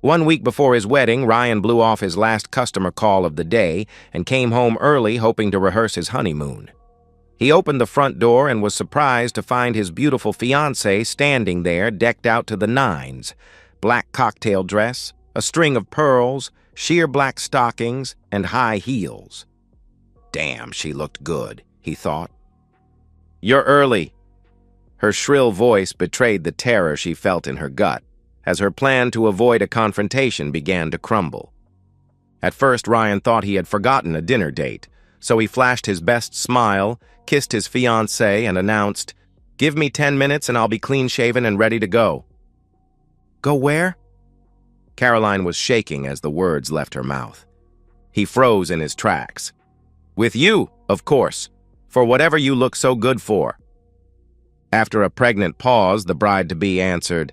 1 week before his wedding, Ryan blew off his last customer call of the day and came home early hoping to rehearse his honeymoon. He opened the front door and was surprised to find his beautiful fiancée standing there decked out to the nines. Black cocktail dress, a string of pearls, sheer black stockings, and high heels. Damn, she looked good, he thought. "You're early." Her shrill voice betrayed the terror she felt in her gut, as her plan to avoid a confrontation began to crumble. At first, Ryan thought he had forgotten a dinner date, so he flashed his best smile, kissed his fiancée, and announced, "Give me 10 minutes and I'll be clean-shaven and ready to go." "Go where?" Caroline was shaking as the words left her mouth. He froze in his tracks. "With you, of course, for whatever you look so good for." After a pregnant pause, the bride-to-be answered,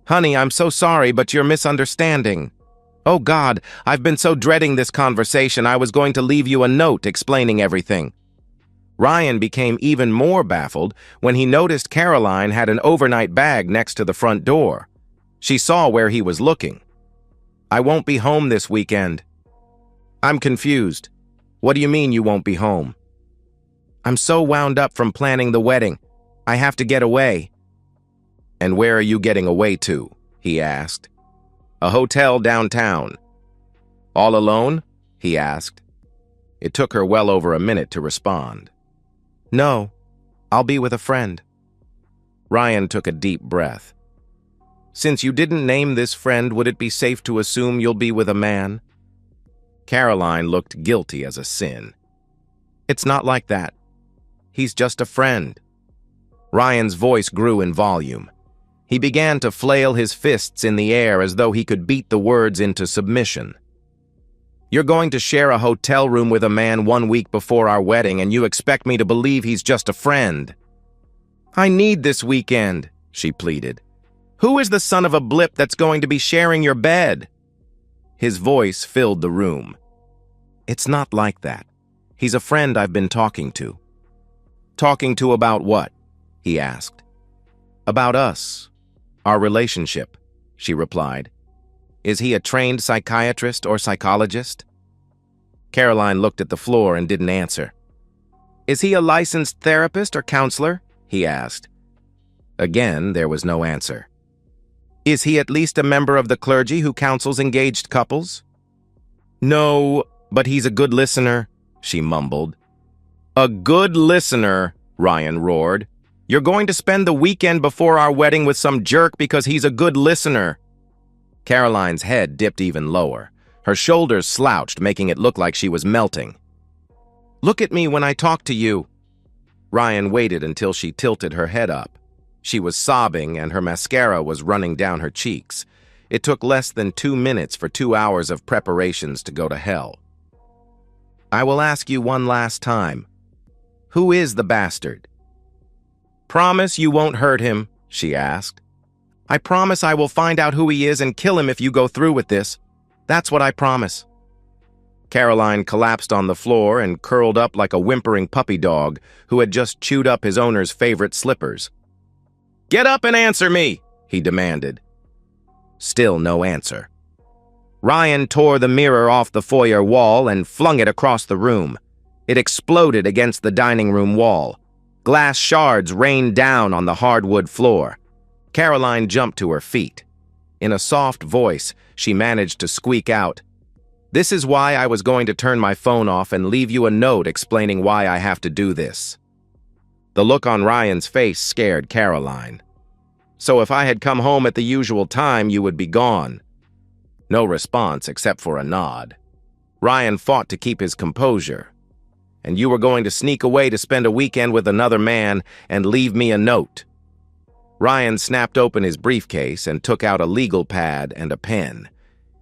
"Honey, I'm so sorry, but you're misunderstanding. Oh God, I've been so dreading this conversation, I was going to leave you a note explaining everything." Ryan became even more baffled when he noticed Caroline had an overnight bag next to the front door. She saw where he was looking. "I won't be home this weekend." "I'm confused. What do you mean you won't be home?" "I'm so wound up from planning the wedding. I have to get away." "And where are you getting away to?" he asked. "A hotel downtown." "All alone?" he asked. It took her well over a minute to respond. "No, I'll be with a friend." Ryan took a deep breath. "Since you didn't name this friend, would it be safe to assume you'll be with a man?" Caroline looked guilty as a sin. "It's not like that. He's just a friend." Ryan's voice grew in volume. He began to flail his fists in the air as though he could beat the words into submission. "You're going to share a hotel room with a man 1 week before our wedding, and you expect me to believe he's just a friend?" "I need this weekend," she pleaded. "Who is the son of a blip that's going to be sharing your bed?" His voice filled the room. "It's not like that. He's a friend I've been talking to." "Talking to about what?" he asked. "About us. Our relationship," she replied. "Is he a trained psychiatrist or psychologist?" Caroline looked at the floor and didn't answer. "Is he a licensed therapist or counselor?" he asked. Again, there was no answer. "Is he at least a member of the clergy who counsels engaged couples?" "No, but he's a good listener," she mumbled. "A good listener," Ryan roared. "You're going to spend the weekend before our wedding with some jerk because he's a good listener." Caroline's head dipped even lower. Her shoulders slouched, making it look like she was melting. "Look at me when I talk to you." Ryan waited until she tilted her head up. She was sobbing and her mascara was running down her cheeks. It took less than 2 minutes for 2 hours of preparations to go to hell. "I will ask you one last time. Who is the bastard?" "Promise you won't hurt him?" she asked. "I promise I will find out who he is and kill him if you go through with this. That's what I promise." Caroline collapsed on the floor and curled up like a whimpering puppy dog who had just chewed up his owner's favorite slippers. "Get up and answer me," he demanded. Still no answer. Ryan tore the mirror off the foyer wall and flung it across the room. It exploded against the dining room wall. Glass shards rained down on the hardwood floor. Caroline jumped to her feet. In a soft voice, she managed to squeak out, "This is why I was going to turn my phone off and leave you a note explaining why I have to do this." The look on Ryan's face scared Caroline. "So if I had come home at the usual time, you would be gone." No response except for a nod. Ryan fought to keep his composure. "And you were going to sneak away to spend a weekend with another man and leave me a note." Ryan snapped open his briefcase and took out a legal pad and a pen.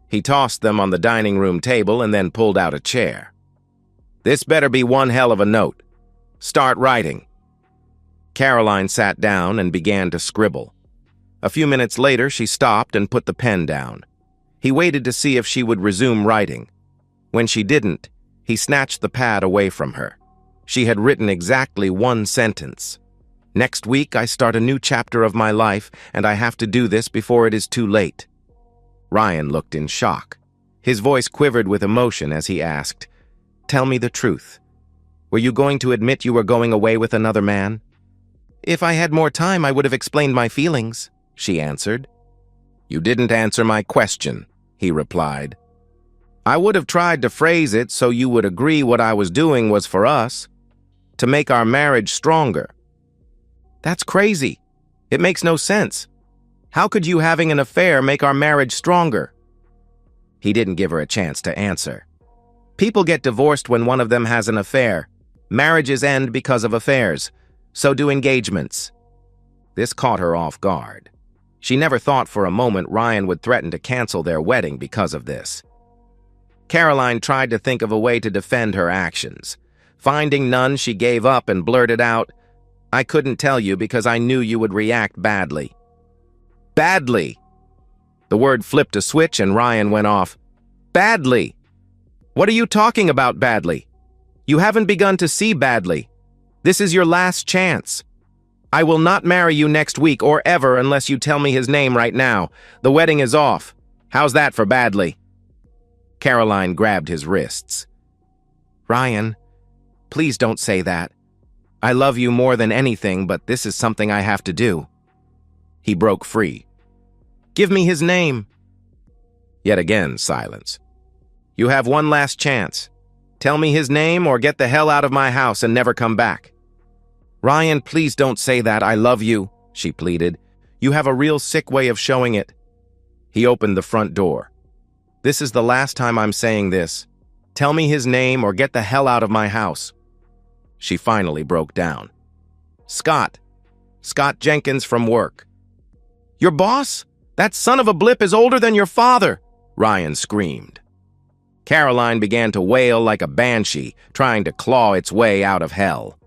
He tossed them on the dining room table and then pulled out a chair. "This better be one hell of a note. Start writing." Caroline sat down and began to scribble. A few minutes later, she stopped and put the pen down. He waited to see if she would resume writing. When she didn't, he snatched the pad away from her. She had written exactly one sentence. "Next week, I start a new chapter of my life, and I have to do this before it is too late." Ryan looked in shock. His voice quivered with emotion as he asked, "Tell me the truth. Were you going to admit you were going away with another man?" "If I had more time, I would have explained my feelings," she answered. "You didn't answer my question," he replied. "I would have tried to phrase it so you would agree what I was doing was for us, to make our marriage stronger." "That's crazy. It makes no sense. How could you having an affair make our marriage stronger?" He didn't give her a chance to answer. People get divorced when one of them has an affair. Marriages end because of affairs. So do engagements. This caught her off guard. She never thought for a moment Ryan would threaten to cancel their wedding because of this. Caroline tried to think of a way to defend her actions. Finding none, she gave up and blurted out, "I couldn't tell you because I knew you would react badly." Badly! The word flipped a switch and Ryan went off. "Badly! What are you talking about, badly? You haven't begun to see badly. This is your last chance. I will not marry you next week or ever unless you tell me his name right now. The wedding is off. How's that for badly?" Caroline grabbed his wrists. "Ryan, please don't say that. I love you more than anything, but this is something I have to do." He broke free. "Give me his name." Yet again, silence. "You have one last chance. Tell me his name or get the hell out of my house and never come back." "Ryan, please don't say that. I love you," she pleaded. "You have a real sick way of showing it." He opened the front door. "This is the last time I'm saying this. Tell me his name or get the hell out of my house." She finally broke down. "Scott. Scott Jenkins from work." "Your boss? That son of a blip is older than your father!" Ryan screamed. Caroline began to wail like a banshee, trying to claw its way out of hell.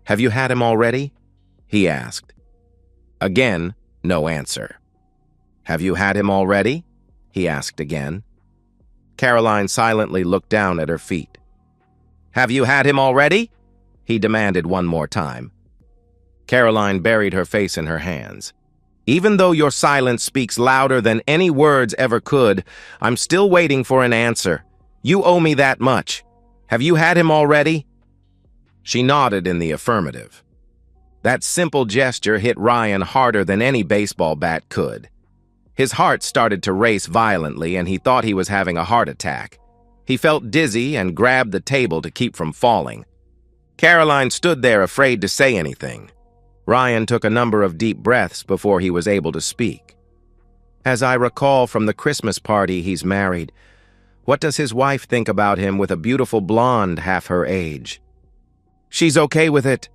"Have you had him already?" he asked. Again, no answer. "Have you had him already?" he asked again. Caroline silently looked down at her feet. "Have you had him already?" he demanded one more time. Caroline buried her face in her hands. "Even though your silence speaks louder than any words ever could, I'm still waiting for an answer. You owe me that much. Have you had him already?" She nodded in the affirmative. That simple gesture hit Ryan harder than any baseball bat could. His heart started to race violently and he thought he was having a heart attack. He felt dizzy and grabbed the table to keep from falling. Caroline stood there afraid to say anything. Ryan took a number of deep breaths before he was able to speak. "As I recall from the Christmas party, he's married. What does his wife think about him with a beautiful blonde half her age?" "She's okay with it.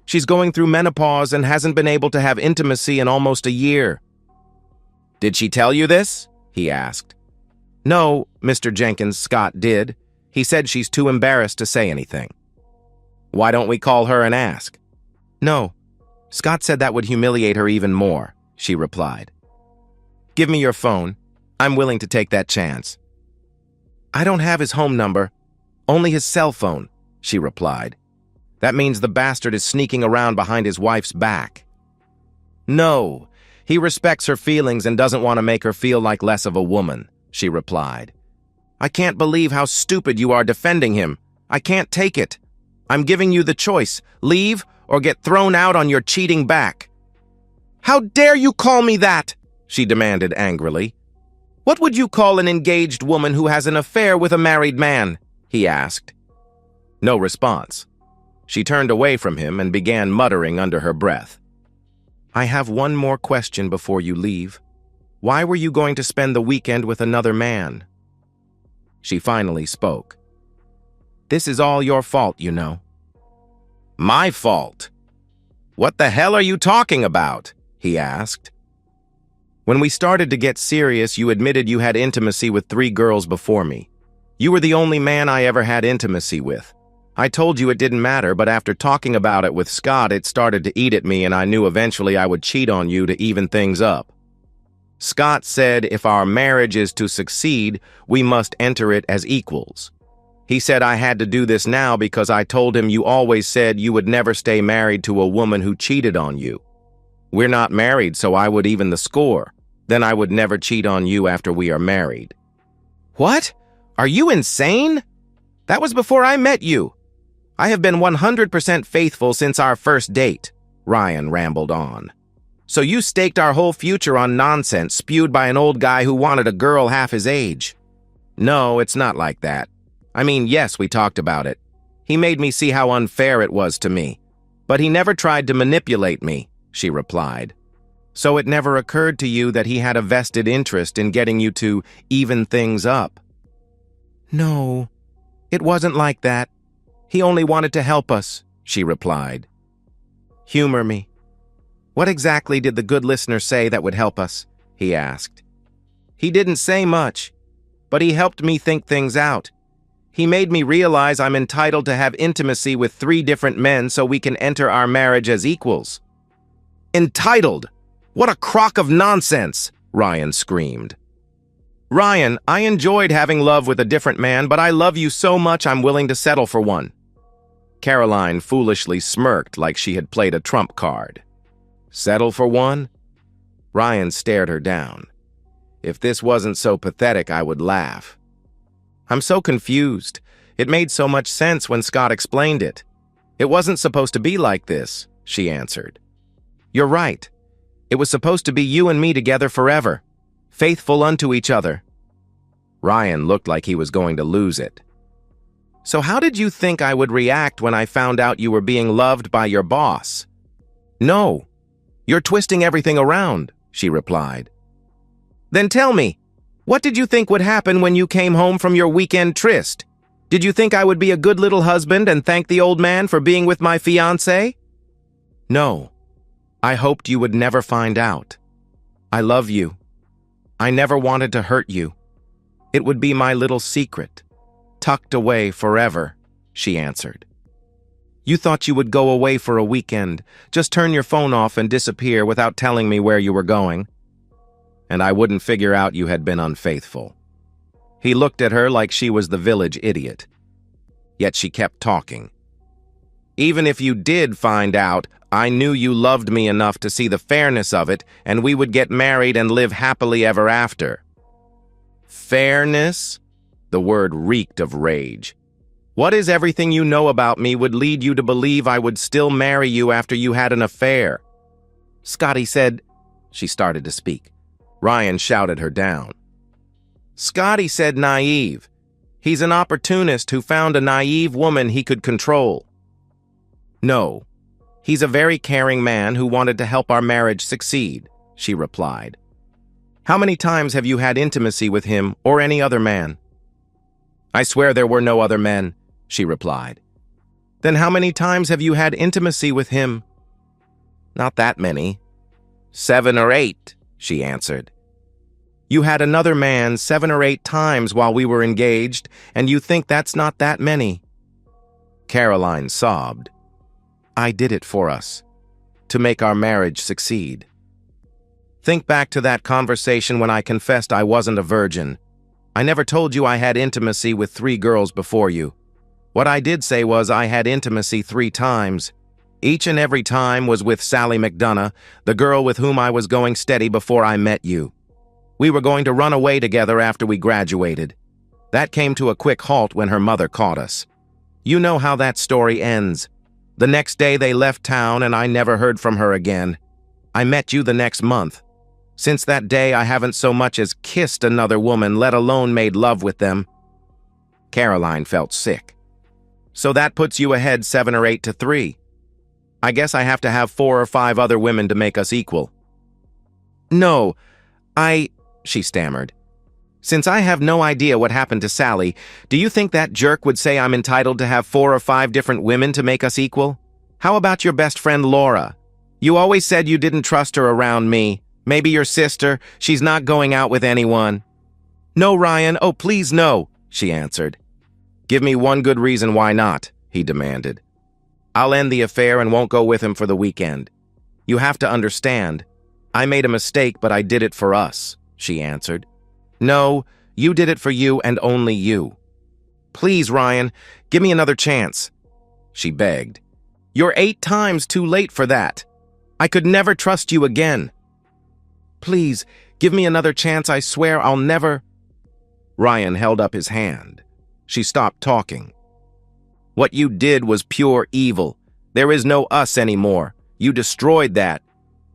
She's going through menopause and hasn't been able to have intimacy in almost a year." "Did she tell you this?" he asked. "No, Mr. Jenkins, Scott did. He said she's too embarrassed to say anything." "Why don't we call her and ask?" "No. Scott said that would humiliate her even more," she replied. "Give me your phone. I'm willing to take that chance." "I don't have his home number, only his cell phone," she replied. "That means the bastard is sneaking around behind his wife's back." "No, he respects her feelings and doesn't want to make her feel like less of a woman," she replied. "I can't believe how stupid you are defending him. I can't take it. I'm giving you the choice. Leave or get thrown out on your cheating back." "How dare you call me that?" she demanded angrily. "What would you call an engaged woman who has an affair with a married man?" he asked. No response. She turned away from him and began muttering under her breath. "I have one more question before you leave. Why were you going to spend the weekend with another man?" She finally spoke. "This is all your fault, you know." "My fault? What the hell are you talking about?" he asked. "When we started to get serious, you admitted you had intimacy with 3 girls before me. You were the only man I ever had intimacy with. I told you it didn't matter, but after talking about it with Scott, it started to eat at me and I knew eventually I would cheat on you to even things up. Scott said if our marriage is to succeed, we must enter it as equals. He said I had to do this now because I told him you always said you would never stay married to a woman who cheated on you. We're not married, so I would even the score. Then I would never cheat on you after we are married. What? Are you insane? That was before I met you. I have been 100% faithful since our first date, Ryan rambled on. So you staked our whole future on nonsense spewed by an old guy who wanted a girl half his age. No, it's not like that. I mean, yes, we talked about it. He made me see how unfair it was to me. But he never tried to manipulate me, she replied. So it never occurred to you that he had a vested interest in getting you to even things up? No, it wasn't like that. He only wanted to help us, she replied. Humor me. What exactly did the good listener say that would help us? He asked. He didn't say much, but he helped me think things out. He made me realize I'm entitled to have intimacy with 3 different men so we can enter our marriage as equals. Entitled? What a crock of nonsense, Ryan screamed. Ryan, I enjoyed having love with a different man, but I love you so much I'm willing to settle for one. Caroline foolishly smirked like she had played a trump card. Settle for one? Ryan stared her down. If this wasn't so pathetic, I would laugh. I'm so confused. It made so much sense when Scott explained it. It wasn't supposed to be like this, she answered. You're right. It was supposed to be you and me together forever, faithful unto each other. Ryan looked like he was going to lose it. So how did you think I would react when I found out you were being loved by your boss? No, you're twisting everything around, she replied. Then tell me, what did you think would happen when you came home from your weekend tryst? Did you think I would be a good little husband and thank the old man for being with my fiancé? No, I hoped you would never find out. I love you. I never wanted to hurt you. It would be my little secret, tucked away forever, she answered. You thought you would go away for a weekend, just turn your phone off and disappear without telling me where you were going. And I wouldn't figure out you had been unfaithful. He looked at her like she was the village idiot. Yet she kept talking. Even if you did find out, I knew you loved me enough to see the fairness of it, and we would get married and live happily ever after. Fairness? The word reeked of rage. What is everything you know about me would lead you to believe I would still marry you after you had an affair? Scotty said... She started to speak. Ryan shouted her down. Scotty said naive. He's an opportunist who found a naive woman he could control. No, he's a very caring man who wanted to help our marriage succeed, she replied. How many times have you had intimacy with him or any other man? I swear there were no other men, she replied. Then how many times have you had intimacy with him? Not that many. 7 or 8, she answered. You had another man 7 or 8 times while we were engaged, and you think that's not that many. Caroline sobbed. I did it for us, to make our marriage succeed. Think back to that conversation when I confessed I wasn't a virgin. I never told you I had intimacy with 3 girls before you. What I did say was I had intimacy 3 times. Each and every time was with Sally McDonough, the girl with whom I was going steady before I met you. We were going to run away together after we graduated. That came to a quick halt when her mother caught us. You know how that story ends. The next day they left town and I never heard from her again. I met you the next month. Since that day I haven't so much as kissed another woman, let alone made love with them. Caroline felt sick. So that puts you ahead 7 or 8 to 3. I guess I have to have 4 or 5 other women to make us equal. No, she stammered. Since I have no idea what happened to Sally, do you think that jerk would say I'm entitled to have 4 or 5 different women to make us equal? How about your best friend Laura? You always said you didn't trust her around me. Maybe your sister, she's not going out with anyone. No, Ryan, oh please no, she answered. Give me one good reason why not, he demanded. I'll end the affair and won't go with him for the weekend. You have to understand. I made a mistake, but I did it for us, she answered. No, you did it for you and only you. Please, Ryan, give me another chance, she begged. You're 8 times too late for that. I could never trust you again. Please, Give me another chance, I swear I'll never—" Ryan held up his hand. She stopped talking. "What you did was pure evil. There is no us anymore. You destroyed that.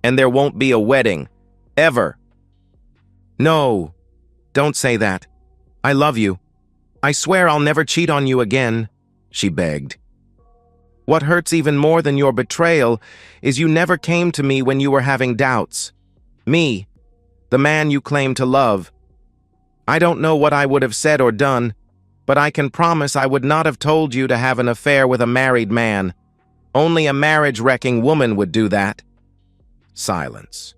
And there won't be a wedding. Ever." "No, don't say that. I love you. I swear I'll never cheat on you again," she begged. "What hurts even more than your betrayal is you never came to me when you were having doubts. Me, the man you claim to love. I don't know what I would have said or done, but I can promise I would not have told you to have an affair with a married man. Only a marriage-wrecking woman would do that." Silence.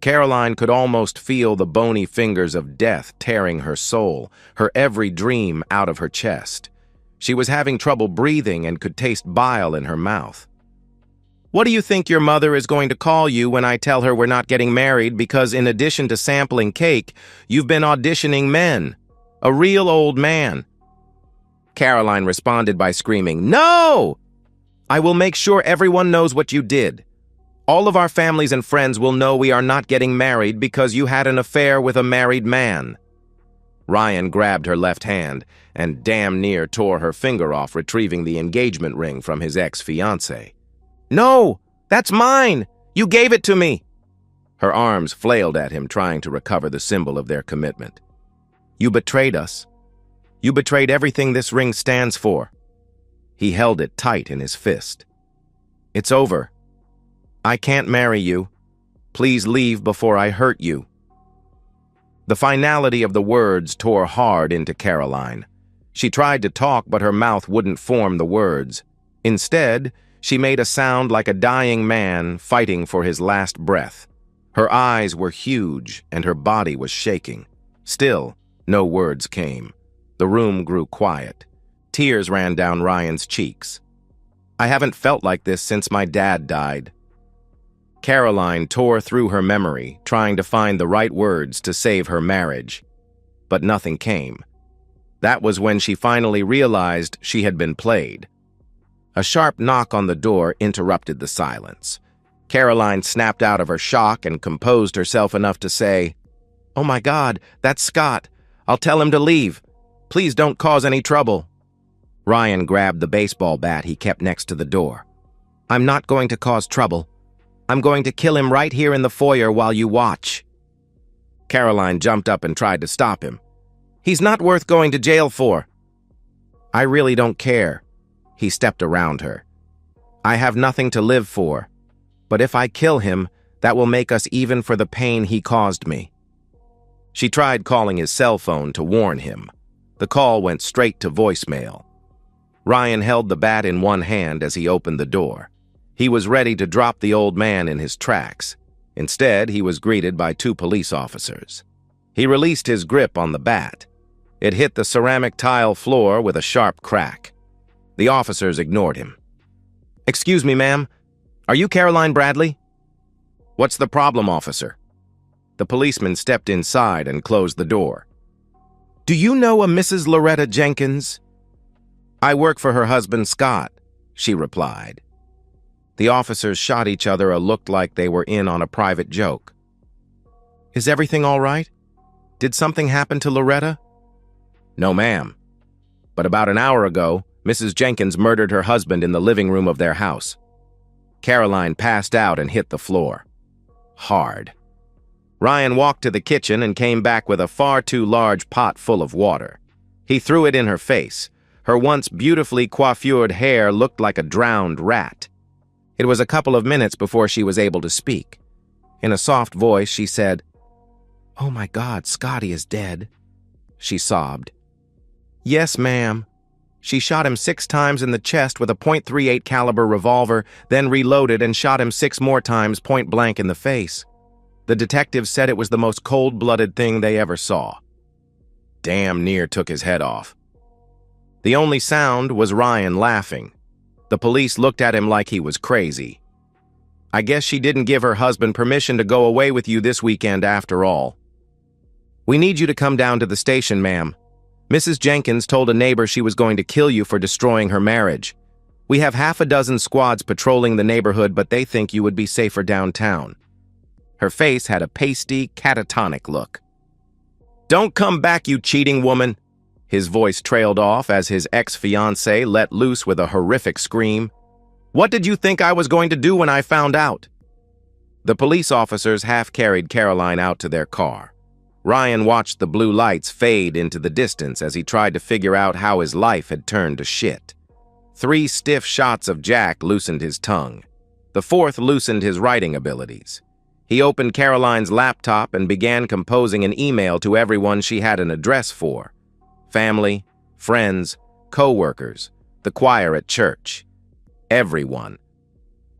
Caroline could almost feel the bony fingers of death tearing her soul, her every dream out of her chest. She was having trouble breathing and could taste bile in her mouth. "What do you think your mother is going to call you when I tell her we're not getting married because in addition to sampling cake, you've been auditioning men? A real old man." Caroline responded by screaming, "No! I will make sure everyone knows what you did. All of our families and friends will know we are not getting married because you had an affair with a married man." Ryan grabbed her left hand and damn near tore her finger off, retrieving the engagement ring from his ex-fiancée. "No! That's mine! You gave it to me!" Her arms flailed at him, trying to recover the symbol of their commitment. "You betrayed us. You betrayed everything this ring stands for." He held it tight in his fist. "It's over. I can't marry you. Please leave before I hurt you." The finality of the words tore hard into Caroline. She tried to talk, but her mouth wouldn't form the words. Instead, she made a sound like a dying man fighting for his last breath. Her eyes were huge, and her body was shaking. Still, no words came. The room grew quiet. Tears ran down Ryan's cheeks. "I haven't felt like this since my dad died." Caroline tore through her memory, trying to find the right words to save her marriage. But nothing came. That was when she finally realized she had been played. A sharp knock on the door interrupted the silence. Caroline snapped out of her shock and composed herself enough to say, "Oh my God, that's Scott. I'll tell him to leave. Please don't cause any trouble." Ryan grabbed the baseball bat he kept next to the door. "I'm not going to cause trouble. I'm going to kill him right here in the foyer while you watch." Caroline jumped up and tried to stop him. "He's not worth going to jail for." "I really don't care." He stepped around her. "I have nothing to live for. But if I kill him, that will make us even for the pain he caused me." She tried calling his cell phone to warn him. The call went straight to voicemail. Ryan held the bat in one hand as he opened the door. He was ready to drop the old man in his tracks. Instead, he was greeted by 2 police officers. He released his grip on the bat. It hit the ceramic tile floor with a sharp crack. The officers ignored him. "Excuse me, ma'am. Are you Caroline Bradley?" "What's the problem, officer?" The policeman stepped inside and closed the door. "Do you know a Mrs. Loretta Jenkins?" "I work for her husband, Scott," she replied. The officers shot each other a look like they were in on a private joke. "Is everything all right? Did something happen to Loretta?" "No, ma'am. But about an hour ago, Mrs. Jenkins murdered her husband in the living room of their house." Caroline passed out and hit the floor. Hard. Ryan walked to the kitchen and came back with a far too large pot full of water. He threw it in her face. Her once beautifully coiffured hair looked like a drowned rat. It was a couple of minutes before she was able to speak. In a soft voice, she said, "Oh my God, Scotty is dead," she sobbed. "Yes, ma'am. She shot him 6 times in the chest with a .38 caliber revolver, then reloaded and shot him 6 more times point blank in the face. The detectives said it was the most cold-blooded thing they ever saw. Damn near took his head off." The only sound was Ryan laughing. The police looked at him like he was crazy. "I guess she didn't give her husband permission to go away with you this weekend after all." "We need you to come down to the station, ma'am. Mrs. Jenkins told a neighbor she was going to kill you for destroying her marriage. We have half a dozen squads patrolling the neighborhood, but they think you would be safer downtown." Her face had a pasty, catatonic look. "Don't come back, you cheating woman!" His voice trailed off as his ex-fiancée let loose with a horrific scream. "What did you think I was going to do when I found out?" The police officers half-carried Caroline out to their car. Ryan watched the blue lights fade into the distance as he tried to figure out how his life had turned to shit. 3 stiff shots of Jack loosened his tongue. The 4th loosened his writing abilities. He opened Caroline's laptop and began composing an email to everyone she had an address for. Family, friends, co-workers, the choir at church. Everyone.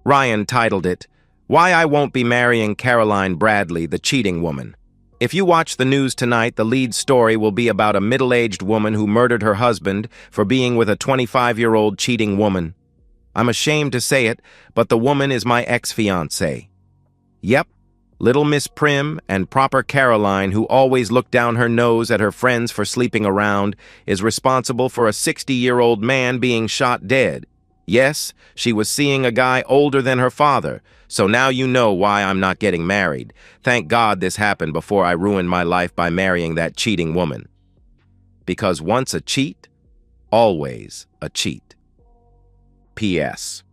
Ryan titled it, "Why I Won't Be Marrying Caroline Bradley, the Cheating Woman." If you watch the news tonight, the lead story will be about a middle-aged woman who murdered her husband for being with a 25-year-old cheating woman. I'm ashamed to say it, but the woman is my ex-fiancée. Yep, little Miss Prim and proper Caroline, who always looked down her nose at her friends for sleeping around, is responsible for a 60-year-old man being shot dead. Yes, she was seeing a guy older than her father, so now you know why I'm not getting married. Thank God this happened before I ruined my life by marrying that cheating woman. Because once a cheat, always a cheat. P.S.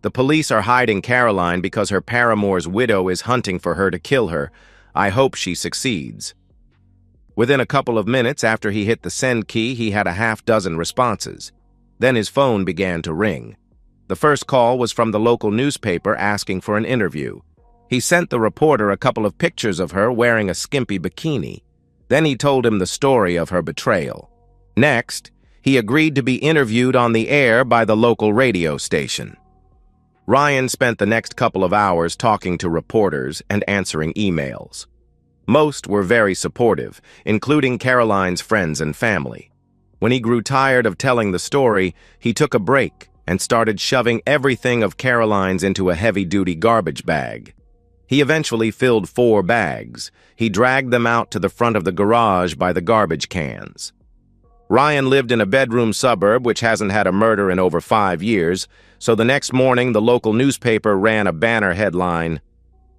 The police are hiding Caroline because her paramour's widow is hunting for her to kill her. I hope she succeeds. Within a couple of minutes after he hit the send key, he had a half-dozen responses. Then his phone began to ring. The first call was from the local newspaper asking for an interview. He sent the reporter a couple of pictures of her wearing a skimpy bikini. Then he told him the story of her betrayal. Next, he agreed to be interviewed on the air by the local radio station. Ryan spent the next couple of hours talking to reporters and answering emails. Most were very supportive, including Caroline's friends and family. When he grew tired of telling the story, he took a break and started shoving everything of Caroline's into a heavy-duty garbage bag. He eventually filled 4 bags. He dragged them out to the front of the garage by the garbage cans. Ryan lived in a bedroom suburb which hasn't had a murder in over 5 years, so the next morning the local newspaper ran a banner headline,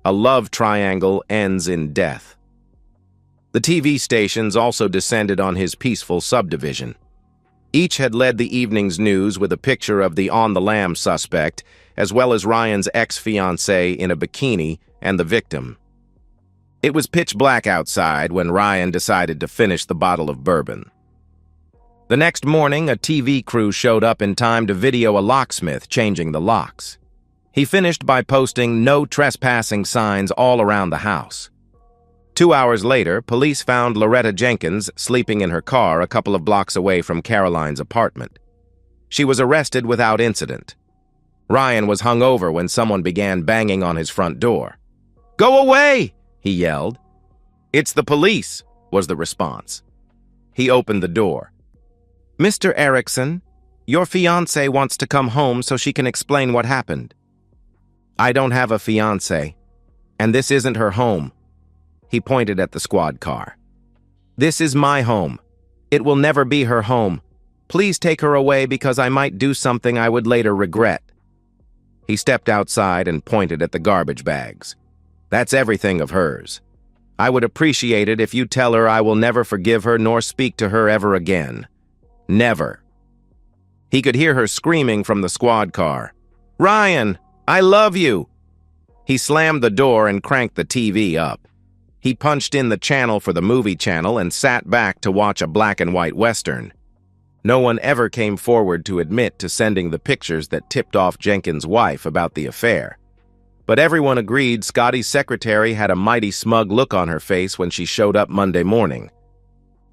"A love triangle ends in death." The TV stations also descended on his peaceful subdivision. Each had led the evening's news with a picture of the on-the-lam suspect, as well as Ryan's ex-fiancée in a bikini and the victim. It was pitch black outside when Ryan decided to finish the bottle of bourbon. The next morning, a TV crew showed up in time to video a locksmith changing the locks. He finished by posting "no trespassing" signs all around the house. 2 hours later, police found Loretta Jenkins sleeping in her car a couple of blocks away from Caroline's apartment. She was arrested without incident. Ryan was hungover when someone began banging on his front door. "Go away!" he yelled. "It's the police," was the response. He opened the door. "Mr. Erickson, your fiancée wants to come home so she can explain what happened." "I don't have a fiancée, and this isn't her home." He pointed at the squad car. "This is my home. It will never be her home. Please take her away because I might do something I would later regret." He stepped outside and pointed at the garbage bags. "That's everything of hers. I would appreciate it if you tell her I will never forgive her nor speak to her ever again. Never." He could hear her screaming from the squad car. "Ryan, I love you!" He slammed the door and cranked the TV up. He punched in the channel for the movie channel and sat back to watch a black-and-white western. No one ever came forward to admit to sending the pictures that tipped off Jenkins' wife about the affair. But everyone agreed Scotty's secretary had a mighty smug look on her face when she showed up Monday morning.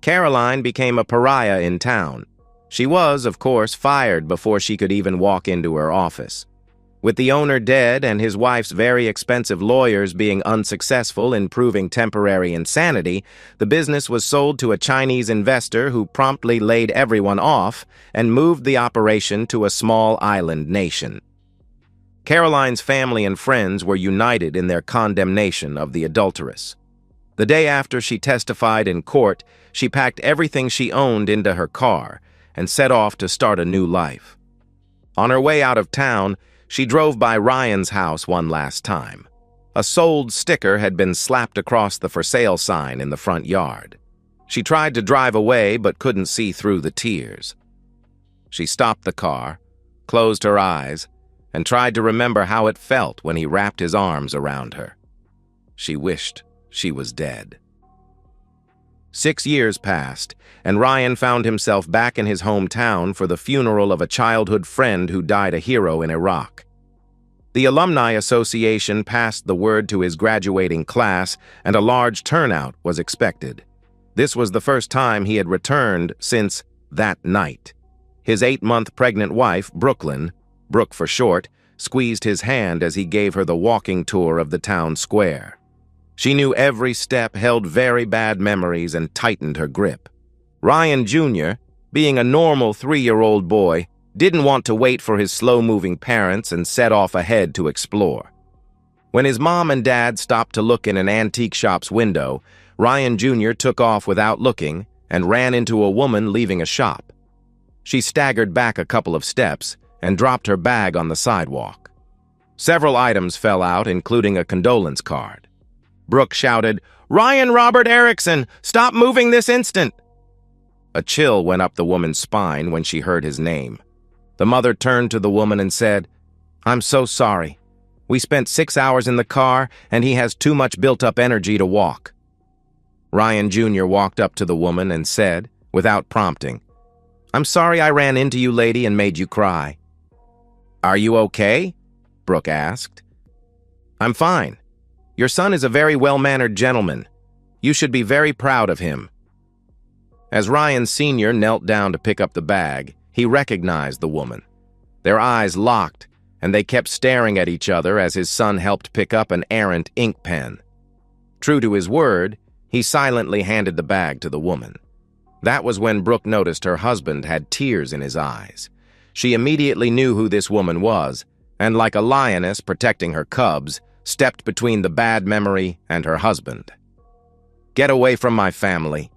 Caroline became a pariah in town. She was, of course, fired before she could even walk into her office. With the owner dead and his wife's very expensive lawyers being unsuccessful in proving temporary insanity, the business was sold to a Chinese investor who promptly laid everyone off and moved the operation to a small island nation. Caroline's family and friends were united in their condemnation of the adulteress. The day after she testified in court, she packed everything she owned into her car and set off to start a new life. On her way out of town, she drove by Ryan's house one last time. A sold sticker had been slapped across the for sale sign in the front yard. She tried to drive away but couldn't see through the tears. She stopped the car, closed her eyes, and tried to remember how it felt when he wrapped his arms around her. She wished she was dead. 6 years passed, and Ryan found himself back in his hometown for the funeral of a childhood friend who died a hero in Iraq. The Alumni Association passed the word to his graduating class, and a large turnout was expected. This was the first time he had returned since that night. His 8-month pregnant wife, Brooklyn, Brooke for short, squeezed his hand as he gave her the walking tour of the town square. She knew every step held very bad memories and tightened her grip. Ryan Jr., being a normal 3-year-old boy, didn't want to wait for his slow-moving parents and set off ahead to explore. When his mom and dad stopped to look in an antique shop's window, Ryan Jr. took off without looking and ran into a woman leaving a shop. She staggered back a couple of steps and dropped her bag on the sidewalk. Several items fell out, including a condolence card. Brooke shouted, "Ryan Robert Erickson, stop moving this instant!" A chill went up the woman's spine when she heard his name. The mother turned to the woman and said, "I'm so sorry. We spent 6 hours in the car, and he has too much built-up energy to walk." Ryan Jr. walked up to the woman and said, without prompting, "I'm sorry I ran into you, lady, and made you cry." "Are you okay?" Brooke asked. "I'm fine. Your son is a very well-mannered gentleman. You should be very proud of him." As Ryan Sr. knelt down to pick up the bag, he recognized the woman. Their eyes locked, and they kept staring at each other as his son helped pick up an errant ink pen. True to his word, he silently handed the bag to the woman. That was when Brooke noticed her husband had tears in his eyes. She immediately knew who this woman was, and like a lioness protecting her cubs, stepped between the bad memory and her husband. "Get away from my family."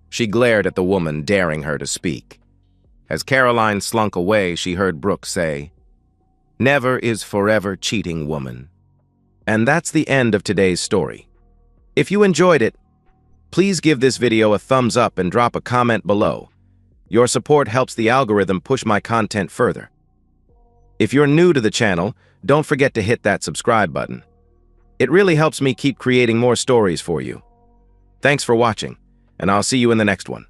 She glared at the woman, daring her to speak. As Caroline slunk away, she heard Brooke say, "Never is forever, cheating woman." And that's the end of today's story. If you enjoyed it, please give this video a thumbs up and drop a comment below. Your support helps the algorithm push my content further. If you're new to the channel, don't forget to hit that subscribe button. It really helps me keep creating more stories for you. Thanks for watching, and I'll see you in the next one.